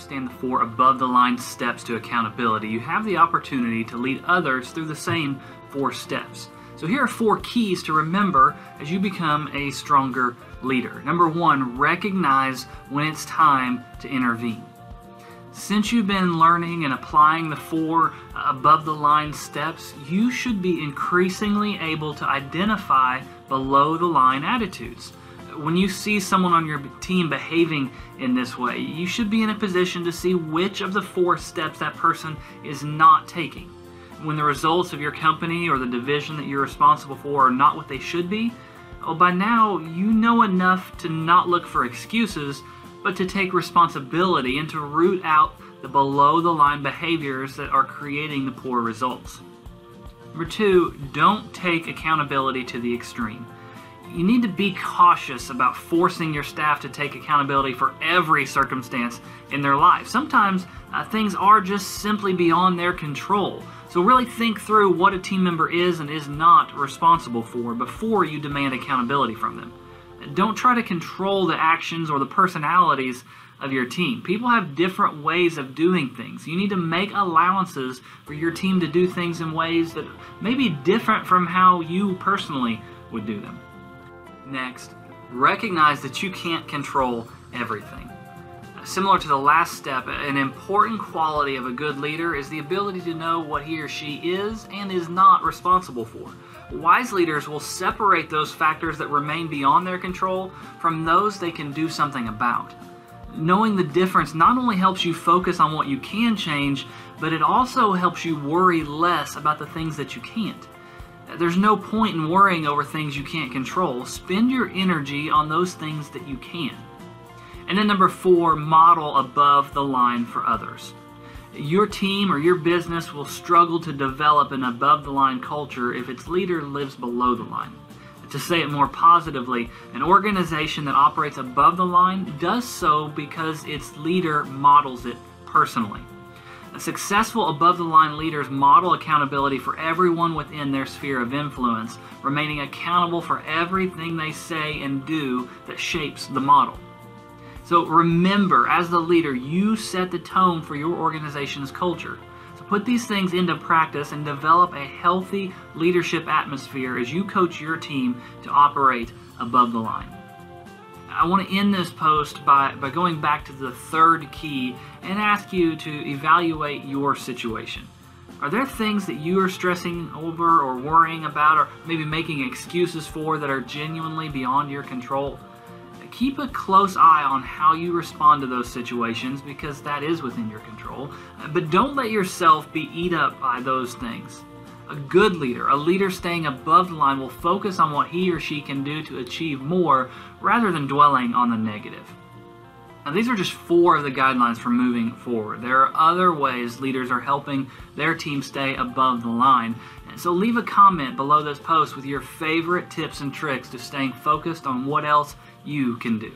understand the 4 above-the-line steps to accountability, you have the opportunity to lead others through the same 4 steps. So here are 4 keys to remember as you become a stronger leader. Number 1, recognize when it's time to intervene. Since you've been learning and applying the 4 above-the-line steps, you should be increasingly able to identify below-the-line attitudes. When you see someone on your team behaving in this way, you should be in a position to see which of the 4 steps that person is not taking. When the results of your company or the division that you're responsible for are not what they should be, by now you know enough to not look for excuses, but to take responsibility and to root out the below-the-line behaviors that are creating the poor results. Number 2, don't take accountability to the extreme. You need to be cautious about forcing your staff to take accountability for every circumstance in their life. Sometimes things are just simply beyond their control. So really think through what a team member is and is not responsible for before you demand accountability from them. Don't try to control the actions or the personalities of your team. People have different ways of doing things. You need to make allowances for your team to do things in ways that may be different from how you personally would do them. Next, recognize that you can't control everything. Similar to the last step, an important quality of a good leader is the ability to know what he or she is and is not responsible for. Wise leaders will separate those factors that remain beyond their control from those they can do something about. Knowing the difference not only helps you focus on what you can change, but it also helps you worry less about the things that you can't. There's no point in worrying over things you can't control. Spend your energy on those things that you can. And then number 4, model above the line for others. Your team or your business will struggle to develop an above-the-line culture if its leader lives below the line. To say it more positively, an organization that operates above the line does so because its leader models it personally. Successful above-the-line leaders model accountability for everyone within their sphere of influence, remaining accountable for everything they say and do that shapes the model. So remember, as the leader, you set the tone for your organization's culture. So put these things into practice and develop a healthy leadership atmosphere as you coach your team to operate above the line. I want to end this post by going back to the 3rd key and ask you to evaluate your situation. Are there things that you are stressing over or worrying about or maybe making excuses for that are genuinely beyond your control? Keep a close eye on how you respond to those situations because that is within your control, but don't let yourself be eaten up by those things. A good leader, a leader staying above the line, will focus on what he or she can do to achieve more rather than dwelling on the negative. Now, these are just 4 of the guidelines for moving forward. There are other ways leaders are helping their team stay above the line. And so leave a comment below this post with your favorite tips and tricks to staying focused on what else you can do.